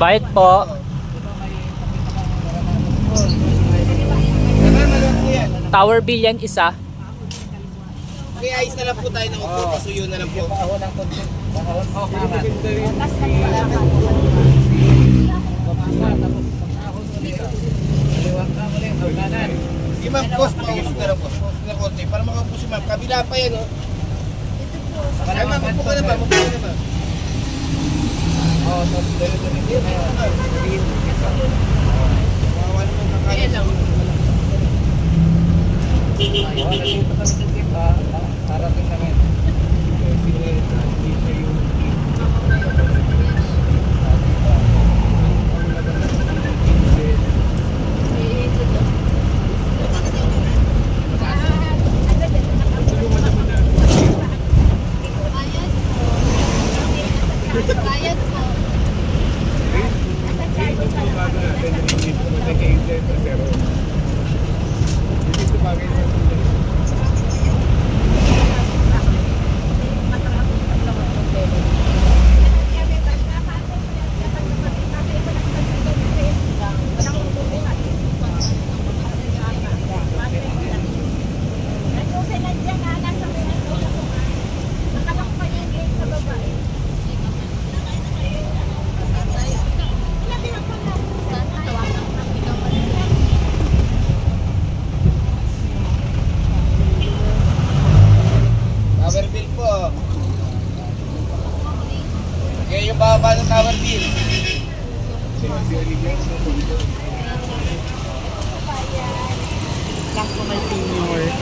Bayad po. Tower bill yan isa. Okay, ayos na lang po tayo ng upo. Pasuyo na lang po. Sige ma'am, post pausok na lang po. Pausok na konti para makaupo si ma'am. Kabila pa yan, oh. Ay ma'am, upo ka na ba? Upo ka na ba? Kawawa naman nakakaya lang. Harating namin. Bayad po. Tower bill po. Okay, yung baba ng tower bill. Lang po may senior.